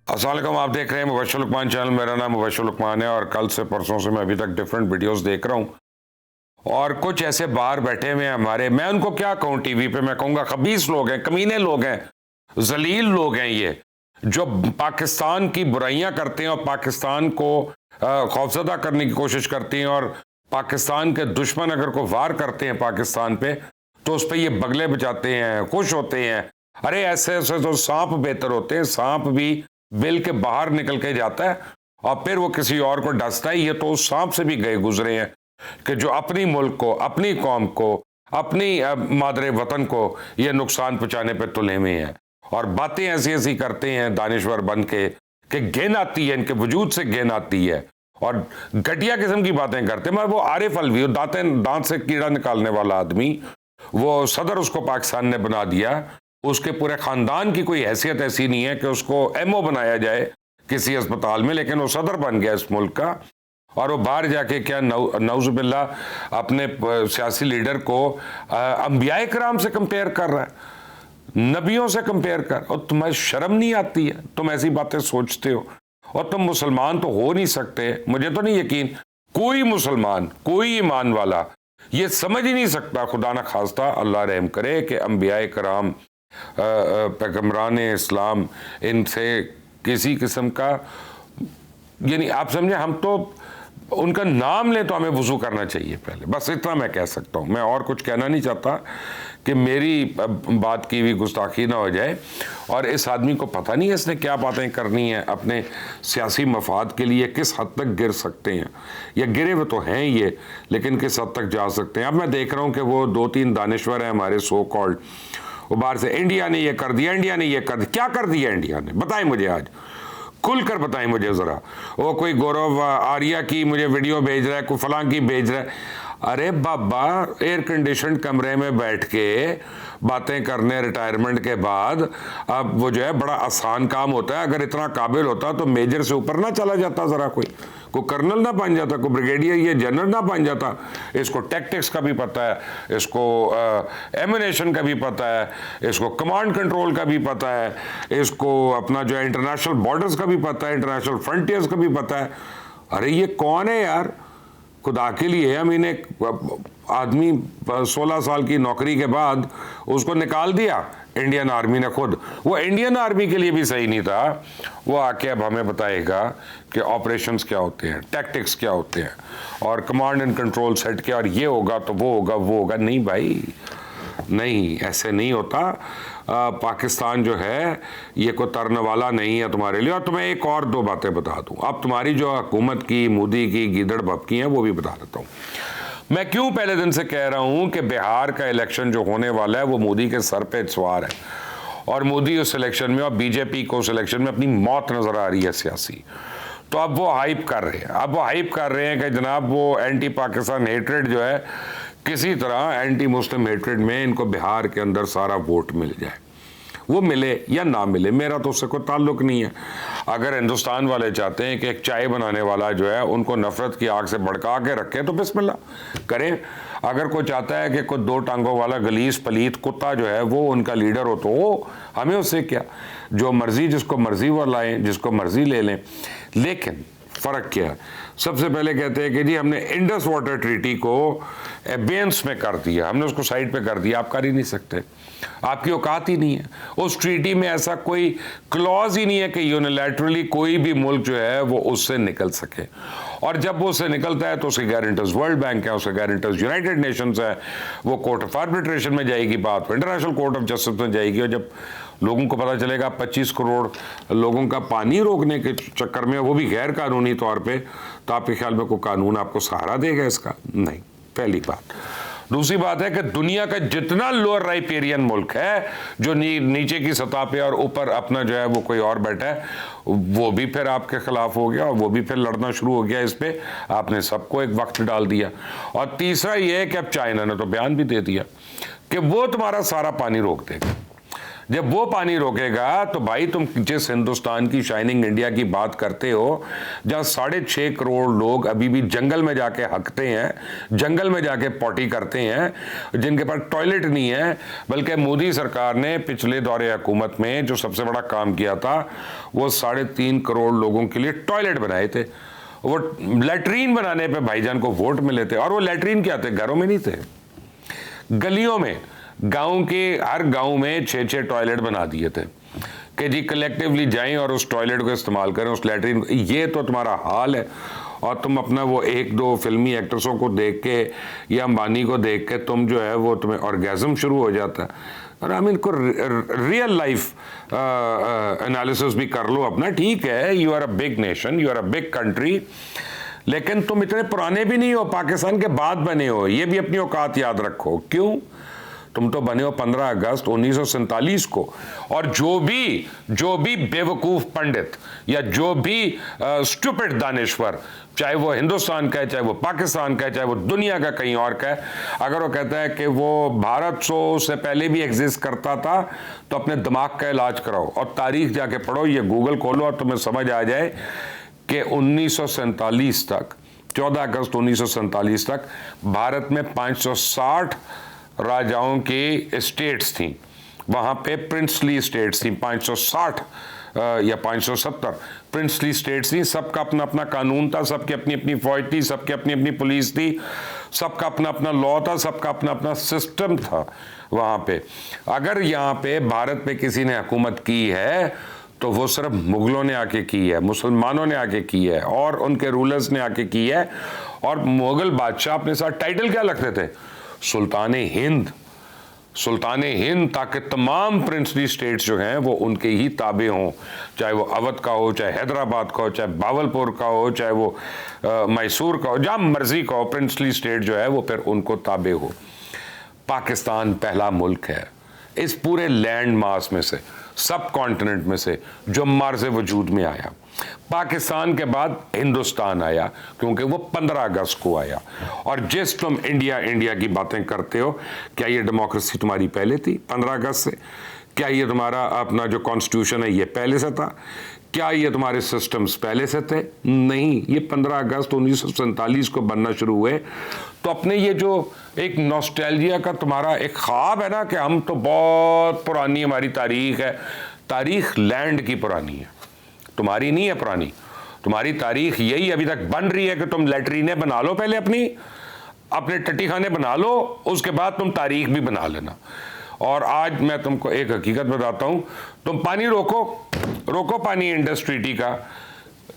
अस्सलाम वालेकुम, आप देख रहे हैं मुबश्शिर लुकमान चैनल। मेरा नाम मुबश्शिर लुकमान है और कल से परसों से मैं अभी तक डिफरेंट वीडियोस देख रहा हूँ और कुछ ऐसे बाहर बैठे हुए हैं हमारे, मैं उनको क्या कहूँ टीवी पे, मैं कहूँगा खबीस लोग हैं, कमीने लोग हैं, जलील लोग हैं, ये जो पाकिस्तान की बुराइयां करते हैं और पाकिस्तान को खौफजदा करने की कोशिश करती हैं और पाकिस्तान के दुश्मन अगर को वार करते हैं पाकिस्तान पे तो उस पर ये बगले बजाते हैं, खुश होते हैं। अरे ऐसे ऐसे तो सांप बेहतर होते हैं, सांप भी बिल के बाहर निकल के जाता है और फिर वो किसी और को डसता है। ये तो उस सांप से भी गए गुजरे हैं कि जो अपनी मुल्क को, अपनी कौम को, अपनी मादरे वतन को ये नुकसान पहुंचाने पे तुले हुए हैं और बातें ऐसी ऐसी करते हैं दानिश्वर बन के कि घिन आती है, इनके वजूद से घिन आती है और घटिया किस्म की बातें करते हैं। मगर वो आरिफ अलवी, दांत से कीड़ा निकालने वाला आदमी, वो सदर उसको पाकिस्तान ने बना दिया, उसके पूरे खानदान की कोई हैसियत ऐसी नहीं है कि उसको एमओ बनाया जाए किसी अस्पताल में, लेकिन वो सदर बन गया इस मुल्क का और वो बाहर जाके क्या नौजुबिल्ला अपने सियासी लीडर को अंबियाए कराम से कंपेयर कर रहा है, नबियों से कंपेयर कर। और तुम्हें शर्म नहीं आती है? तुम ऐसी बातें सोचते हो और तुम मुसलमान तो हो नहीं सकते। मुझे तो नहीं यकीन कोई मुसलमान, कोई ईमान वाला ये समझ ही नहीं सकता, खुदा ना खास्ता अल्लाह रहम करे, कि अंबियाए कराम, पैगम्बरान इस्लाम, इनसे किसी किस्म का, यानी आप समझे, हम तो उनका नाम लें तो हमें वजू करना चाहिए पहले, बस इतना मैं कह सकता हूँ। मैं और कुछ कहना नहीं चाहता कि मेरी बात की भी गुस्ताखी ना हो जाए। और इस आदमी को पता नहीं है इसने क्या बातें करनी है अपने सियासी मफाद के लिए, किस हद तक गिर सकते हैं, या गिरे हुए तो हैं ये, लेकिन किस हद तक जा सकते हैं। अब मैं देख रहा हूँ कि वो 2-3 दानिश्वर हैं हमारे सो कॉल्ड, वो बाहर से इंडिया ने ये कर दिया, इंडिया ने ये कर दिया। क्या कर दिया इंडिया ने? बताएं मुझे, आज खुलकर बताएं मुझे ज़रा। वो कोई गौरव आर्या की मुझे वीडियो भेज रहा है, कोई फलां की भेज रहा है। अरे बाबा, एयर कंडीशन कमरे में बैठ के बातें करने रिटायरमेंट के बाद, अब वो जो है बड़ा आसान काम होता है। अगर इतना काबिल होता तो मेजर से ऊपर ना चला जाता, ज़रा कोई कर्नल ना बन जाता, कोई ब्रिगेडियर या जनरल ना बन जाता। इसको टैक्टिक्स का भी पता है, इसको एमिनेशन का भी पता है, इसको कमांड कंट्रोल का भी पता है, इसको अपना जो है इंटरनेशनल बॉर्डर्स का भी पता है, इंटरनेशनल फ्रंटियर्स का भी पता है। अरे ये कौन है यार, खुदा के लिए? हम इन्हें आदमी 16 साल की नौकरी के बाद उसको निकाल दिया इंडियन आर्मी ने खुद। वो इंडियन आर्मी के लिए भी सही नहीं था। वो आके अब हमें बताएगा कि ऑपरेशंस क्या होते हैं, टैक्टिक्स क्या होते हैं और कमांड एंड कंट्रोल सेट क्या, और ये होगा तो वो होगा, वो होगा। नहीं भाई, नहीं, ऐसे नहीं होता। पाकिस्तान जो है ये कोई तरने वाला नहीं है तुम्हारे लिए। और तुम्हें एक और 2 बातें बता दूं, अब तुम्हारी जो हुकूमत की, मोदी की गीदड़ भपकी हैं, वो भी बता देता हूं। मैं क्यों पहले दिन से कह रहा हूं कि बिहार का इलेक्शन जो होने वाला है वो मोदी के सर पे सवार है और मोदी उस इलेक्शन में और बीजेपी को उस इलेक्शन में अपनी मौत नजर आ रही है सियासी। तो अब वो हाइप कर रहे हैं, अब वो हाइप कर रहे हैं कि जनाब वो एंटी पाकिस्तान हेट्रेड जो है, किसी तरह एंटी मुस्लिम हेट्रेड में इनको बिहार के अंदर सारा वोट मिल जाए। वो मिले या ना मिले, मेरा तो उससे कोई ताल्लुक नहीं है। अगर हिंदुस्तान वाले चाहते हैं कि एक चाय बनाने वाला जो है उनको नफरत की आग से भड़का के रखे तो बिस्मिल्लाह करें। अगर कोई चाहता है कि कोई 2 टांगों वाला गलीस पलीत कुत्ता जो है वो उनका लीडर हो तो वो, हमें उससे क्या, जो मर्जी, जिसको मर्जी वो लाएं, जिसको मर्जी ले लें। लेकिन फ़र्क क्या है? सबसे पहले कहते हैं कि जी हमने इंडस वाटर ट्रीटी को एबेंस में कर दिया, हमने उसको साइड पे कर दिया। आप कर ही नहीं सकते, आपकी औकात ही नहीं है। उस ट्रीटी में ऐसा कोई क्लॉज ही नहीं है कि यूनिलैटरली कोई भी मुल्क जो है वो उससे निकल सके। और जब वो उससे निकलता है तो उसके गारंटर्स वर्ल्ड बैंक है, उसके गारंटर्स यूनाइटेड नेशंस है, वो कोर्ट ऑफ आर्बिट्रेशन में जाएगी बात, इंटरनेशनल कोर्ट ऑफ जस्टिस में जाएगी। और जब लोगों को पता चलेगा 25 करोड़ लोगों का पानी रोकने के चक्कर में, वो भी गैर कानूनी तौर पे, तो आपके ख्याल में कोई कानून आपको सहारा देगा इसका? नहीं, पहली बात। दूसरी बात है कि दुनिया का जितना लोअर राइपेरियन मुल्क है जो नीचे की सतह पे और ऊपर अपना जो है वो कोई और बैठा है, वो भी फिर आपके खिलाफ हो गया और वो भी फिर लड़ना शुरू हो गया इस पे। आपने सबको एक वक्त डाल दिया। और तीसरा ये है कि अब चाइना ने तो बयान भी दे दिया कि वो तुम्हारा सारा पानी रोक देगा। जब वो पानी रोकेगा तो भाई तुम जिस हिंदुस्तान की शाइनिंग इंडिया की बात करते हो, जहां 6.5 करोड़ लोग अभी भी जंगल में जाके हकते हैं, जंगल में जाके पॉटी करते हैं, जिनके पास टॉयलेट नहीं है, बल्कि मोदी सरकार ने पिछले दौरे हुकूमत में जो सबसे बड़ा काम किया था वो 3.5 करोड़ लोगों के लिए टॉयलेट बनाए थे। वो लैट्रीन बनाने पे भाईजान को वोट मिले थे, और वो लैट्रीन क्या थे, घरों में नहीं थे, गलियों में, गांव के हर गांव में 6-6 टॉयलेट बना दिए थे कि जी कलेक्टिवली जाएं और उस टॉयलेट को इस्तेमाल करें, उस लैट्रीन। ये तो तुम्हारा हाल है, और तुम अपना वो 1-2 फिल्मी एक्ट्रेसों को देख के या अंबानी को देख के तुम जो है वो तुम्हें ऑर्गेज़म शुरू हो जाता है। और हम इनको रियल लाइफ एनालिसिस भी कर लो अपना। ठीक है, you are a big nation, you are a big country, लेकिन तुम इतने पुराने भी नहीं हो, पाकिस्तान के बाद बने हो, ये भी अपनी औकात याद रखो। क्यों? तुम तो बने हो 15 अगस्त 1947 को, और जो भी बेवकूफ पंडित या जो भी स्टूपिड दानिश्वर, चाहे वो हिंदुस्तान का है, चाहे वो पाकिस्तान का है, चाहे वो दुनिया का कहीं और का है, अगर वो कहता है कि वो भारत से पहले भी एग्जिस्ट करता था, तो अपने दिमाग का इलाज कराओ और तारीख जाके पढ़ो, ये गूगल खोलो और तुम्हें समझ आ जाए कि 1947 तक, 14 अगस्त 1947 तक भारत में 560 राजाओं की स्टेट्स थी। वहाँ पे प्रिंसली स्टेट्स थी 560 या 570 प्रिंसली स्टेट्स थी। सबका अपना अपना कानून था, सबकी अपनी अपनी फौज थी, सबकी अपनी अपनी पुलिस थी, सबका अपना अपना लॉ था, सबका अपना अपना सिस्टम था वहाँ पे। अगर यहाँ पे भारत पे किसी ने हुकूमत की है तो वो सिर्फ मुगलों ने आके की है, मुसलमानों ने आके की है, और उनके रूलर्स ने आके की है। और मुगल बादशाह अपने साथ टाइटल क्या लगते थे? सुल्तान हिंद, सुल्तान हिंद, ताकि तमाम प्रिंसली स्टेट्स जो हैं वो उनके ही ताबे हों, चाहे वो अवध का हो, चाहे हैदराबाद का हो, चाहे बावलपुर का हो, चाहे वो मैसूर का हो, जहाँ मर्जी का हो, प्रिंसली स्टेट जो है वो फिर उनको ताबे हो। पाकिस्तान पहला मुल्क है इस पूरे लैंड मास में से, सब कॉन्टिनेंट में से, जो मार से वजूद में आया। पाकिस्तान के बाद हिंदुस्तान आया, क्योंकि वो 15 अगस्त को आया। और जिस तुम इंडिया इंडिया की बातें करते हो, क्या ये डेमोक्रेसी तुम्हारी पहले थी 15 अगस्त से? क्या ये तुम्हारा अपना जो कॉन्स्टिट्यूशन है ये पहले से था? क्या ये तुम्हारे सिस्टम्स पहले से थे? नहीं, ये 15 अगस्त 1947 को बनना शुरू हुए। तो अपने ये जो एक नॉस्टैल्जिया का तुम्हारा एक ख्वाब है ना कि हम तो बहुत पुरानी हमारी तारीख है, तारीख लैंड की पुरानी है, तुम्हारी नहीं है पुरानी। तुम्हारी तारीख यही अभी तक बन रही है कि तुम लैट्रीनें बना लो, पहले अपने टट्टी खाने बना लो, उसके बाद तुम तारीख भी बना लेना। और आज मैं तुमको एक हकीकत बताता हूं, तुम पानी रोको पानी इंडस्ट्री का,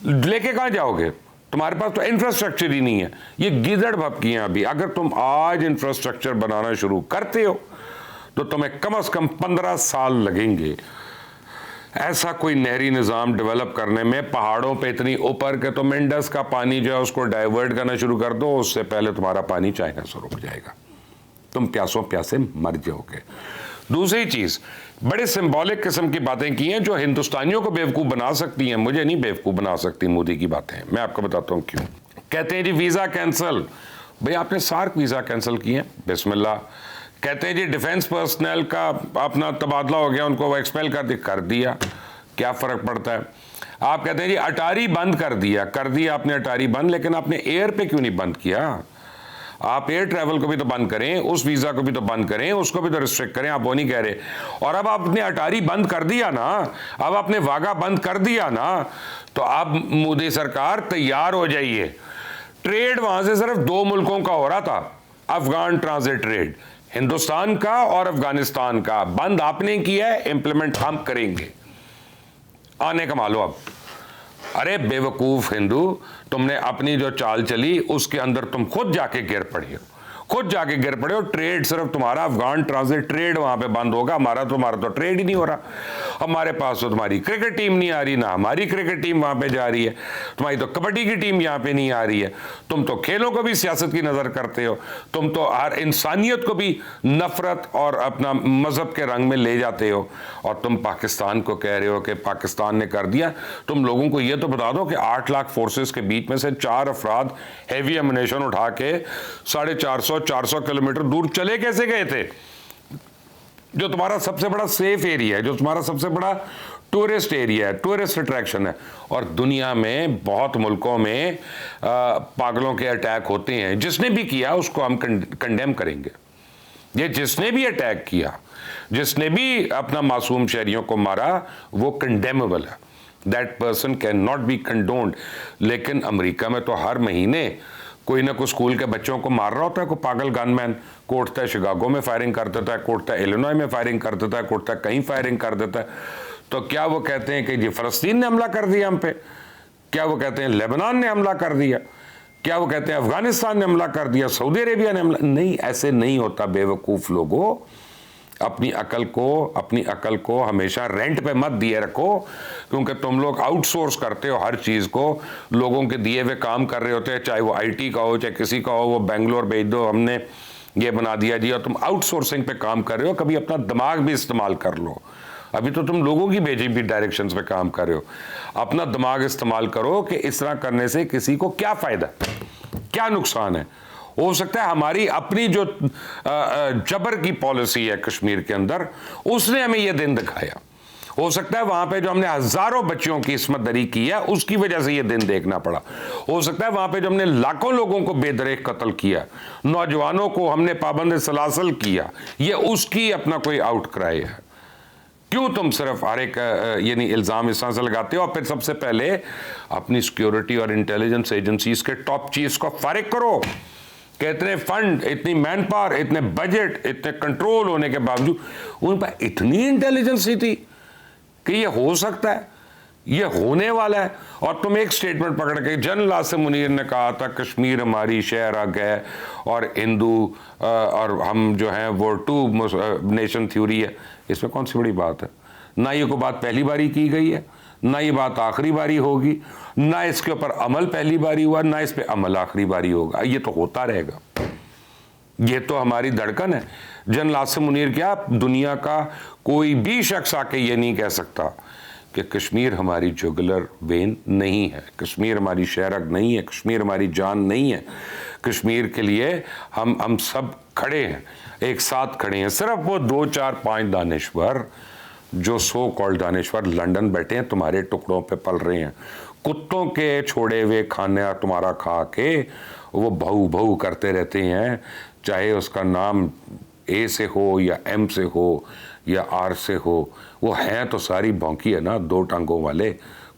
लेके कहां जाओगे? तुम्हारे पास तो इंफ्रास्ट्रक्चर ही नहीं है। ये गिदड़ भपकियां अभी। अगर तुम आज इंफ्रास्ट्रक्चर बनाना शुरू करते हो तो तुम्हें कम से कम 15 साल लगेंगे ऐसा कोई नहरी निज़ाम डेवलप करने में, पहाड़ों पे इतनी ऊपर के तुम इंडस का पानी जो है उसको डाइवर्ट करना शुरू कर दो, उससे पहले तुम्हारा पानी चाइना से रुक जाएगा, तुम प्यासों प्यासे मर जाओगे। दूसरी चीज, बड़े सिंबॉलिक किस्म की बातें की हैं जो हिंदुस्तानियों को बेवकूफ़ बना सकती हैं, मुझे नहीं बेवकूफ़ बना सकती मोदी की बातें। मैं आपको बताता हूं क्यों। कहते हैं जी वीज़ा कैंसिल, भाई आपने सार्क वीज़ा कैंसिल किए, बिस्मिल्लाह। कहते हैं जी डिफेंस पर्सनल का अपना तबादला हो गया, उनको एक्सपेल कर दिया, क्या फ़र्क पड़ता है? आप कहते हैं जी अटारी बंद कर दिया आपने अटारी बंद, लेकिन आपने एयर पे क्यों नहीं बंद किया? आप एयर ट्रैवल को भी तो बंद करें, उस वीज़ा को भी तो बंद करें, उसको भी तो रिस्ट्रिक्ट करें, आप वो नहीं कह रहे। और अब आपने अटारी बंद कर दिया ना, अब आपने वाघा बंद कर दिया ना, तो अब मोदी सरकार तैयार हो जाइए। ट्रेड वहां से सिर्फ 2 मुल्कों का हो रहा था, अफगान ट्रांजिट ट्रेड, हिंदुस्तान का और अफगानिस्तान का। बंद आपने किया है, इंप्लीमेंट हम करेंगे, आने कमा लो अब। अरे बेवकूफ हिंदू, तुमने अपनी जो चाल चली उसके अंदर तुम खुद जाके गिर पड़े हो, ट्रेड सिर्फ तुम्हारा अफगान ट्रांजिट ट्रेड वहां पे बंद होगा, हमारा तो ट्रेड ही नहीं हो रहा। हमारे पास तो तुम्हारी क्रिकेट टीम नहीं आ रही, ना हमारी क्रिकेट टीम वहां पे जा रही है, तुम्हारी तो कबड्डी की टीम यहाँ पे नहीं आ रही है। तुम तो खेलों को भी सियासत की नजर करते हो, तुम तो हर इंसानियत को भी नफरत और अपना मजहब के रंग में ले जाते हो। और तुम पाकिस्तान को कह रहे हो कि पाकिस्तान ने कर दिया। तुम लोगों को यह तो बता दो कि 8 लाख फोर्सेस के बीच में से 4 अफराद हैवी एमुनेशन उठा के 450 किलोमीटर दूर चले कैसे गए थे? जो तुम्हारा सबसे बड़ा सेफ एरिया है, जो तुम्हारा सबसे बड़ा टूरिस्ट एरिया है, टूरिस्ट अट्रैक्शन है। और दुनिया में बहुत मुल्कों में पागलों के अटैक होते हैं। जिसने भी किया उसको हम कंडेम करेंगे। ये जिसने भी अटैक किया, जिसने भी अपना मासूम शहरियों को मारा, वो कंडेमेबल है। That person can not be condoned. लेकिन अमेरिका में तो हर महीने कोई ना कोई स्कूल के बच्चों को मार रहा होता है, कोई पागल गनमैन। को उठता है शिकागो में फायरिंग कर देता है, को उठता है इलिनॉय में फायरिंग कर देता है, को उठता है कहीं फायरिंग कर देता है। तो क्या वो कहते हैं कि जी फलस्तीन ने हमला कर दिया हम पे? क्या वो कहते हैं लेबनान ने हमला कर दिया? क्या वो कहते हैं अफगानिस्तान ने हमला कर दिया, सऊदी अरेबिया ने हमला? नहीं, ऐसे नहीं होता बेवकूफ़ लोगों। अपनी अकल को हमेशा रेंट पे मत दिए रखो, क्योंकि तुम लोग आउटसोर्स करते हो हर चीज़ को। लोगों के दिए हुए काम कर रहे होते हैं, चाहे वो आईटी का हो चाहे किसी का हो। वो बेंगलोर भेज दो, हमने ये बना दिया जी, और तुम आउटसोर्सिंग पे काम कर रहे हो। कभी अपना दिमाग भी इस्तेमाल कर लो। अभी तो तुम लोगों की भेजी भी डायरेक्शंस पे काम कर रहे हो। अपना दिमाग इस्तेमाल करो कि इस तरह करने से किसी को क्या फ़ायदा, क्या नुकसान है। हो सकता है हमारी अपनी जो जबर की पॉलिसी है कश्मीर के अंदर, उसने हमें यह दिन दिखाया। हो सकता है वहां पे जो हमने हजारों बच्चियों की इस्मत दरी की है, उसकी वजह से यह दिन देखना पड़ा। हो सकता है वहां पे जो हमने लाखों लोगों को बेदरेक कत्ल किया, नौजवानों को हमने पाबंद सलासल किया, यह उसकी अपना कोई आउटक्राई है। क्यों तुम सिर्फ हर एक यानी इल्ज़ाम इस तरह से लगाते हो? और फिर सबसे पहले अपनी सिक्योरिटी और इंटेलिजेंस एजेंसीज के टॉप चीफ्स को फारिग करो कि इतने फंड, इतनी मैन पावर, इतने बजट, इतने कंट्रोल होने के बावजूद उन पर इतनी इंटेलिजेंस नहीं थी कि ये हो सकता है, ये होने वाला है। और तुम एक स्टेटमेंट पकड़ के, जनरल आसिम मुनीर ने कहा था कश्मीर हमारी शहर हक है और हिंदू और हम जो हैं वो टू नेशन थ्योरी है। इसमें कौन सी बड़ी बात है? ना ये कोई बात पहली बारी की गई है, ना ये बात आखिरी बारी होगी, ना इसके ऊपर अमल पहली बारी हुआ, ना इस पे अमल आखिरी बारी होगा। ये तो होता रहेगा। ये तो हमारी धड़कन है। जनरल आसिम मुनीर क्या, दुनिया का कोई भी शख्स आके ये नहीं कह सकता कि कश्मीर हमारी जुगुलर वेन नहीं है, कश्मीर हमारी शहरक नहीं है, कश्मीर हमारी जान नहीं है। कश्मीर के लिए हम सब खड़े हैं, एक साथ खड़े हैं। सिर्फ वो 2, 4, 5 दानिश्वर, जो सो कॉल्ड दानिश्वर लंदन बैठे हैं, तुम्हारे टुकड़ों पे पल रहे हैं। कुत्तों के छोड़े हुए खाने तुम्हारा खा के वो भऊ भऊ करते रहते हैं, चाहे उसका नाम ए से हो या एम से हो या आर से हो। वो हैं तो सारी भौंकी है ना, 2 टांगों वाले,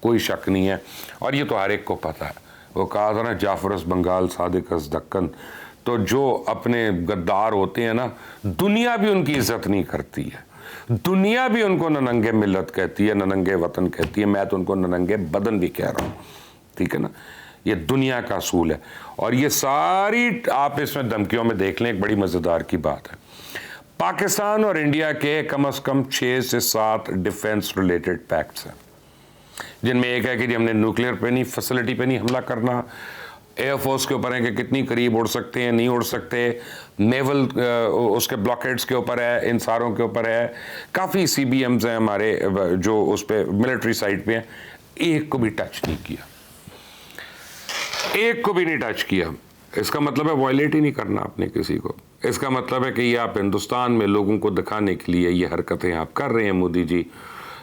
कोई शक नहीं है। और ये तो हर एक को पता है। वो कहा था ना, जाफरस बंगाल सादिकस दक्कन। तो जो अपने गद्दार होते हैं ना, दुनिया भी उनकी इज्जत नहीं करती है। दुनिया भी उनको ननंगे मिल्लत कहती है, ननंगे वतन कहती है। मैं तो उनको ननंगे बदन भी कह रहा हूँ, ठीक है ना। ये दुनिया का असूल है। और ये सारी आप इसमें धमकियों में देख लें, एक बड़ी मज़ेदार की बात है। पाकिस्तान और इंडिया के कम से कम 6 से 7 डिफेंस रिलेटेड पैक्ट्स हैं, जिनमें एक है कि हमने न्यूक्लियर पे नहीं, फैसिलिटी पे नहीं हमला करना। एयरफोर्स के ऊपर है कि कितनी करीब उड़ सकते हैं, नहीं उड़ सकते। नेवल उसके ब्लॉकेट्स के ऊपर है, इन सारों के ऊपर है। काफ़ी CBMs हैं हमारे जो उस पर मिलिट्री साइड पे हैं। एक को भी टच नहीं किया, एक को भी नहीं टच किया। इसका मतलब है वायलेट ही नहीं करना आपने किसी को। इसका मतलब है कि ये आप हिंदुस्तान में लोगों को दिखाने के लिए ये हरकतें आप कर रहे हैं। मोदी जी,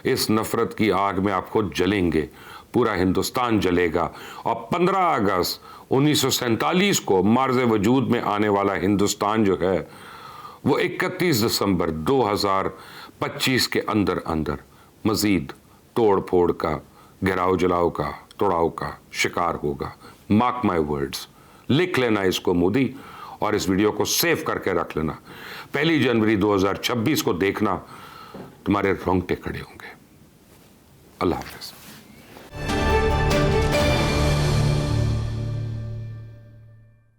इस नफरत की आग में आप खुद जलेंगे, पूरा हिंदुस्तान जलेगा। और 15 अगस्त 1947 को मार्ज़ वजूद में आने वाला हिंदुस्तान जो है, वो 31 दिसंबर 2025 के अंदर अंदर मज़ीद तोड़ फोड़ का, गिराव जलाव का, तोड़ाव का शिकार होगा। Mark my words. लिख लेना इसको मोदी, और इस वीडियो को सेव करके रख लेना। 1 जनवरी 2026 को देखना, तुम्हारे रोंगटे खड़े होंगे। अल्लाह हाफ़िज़।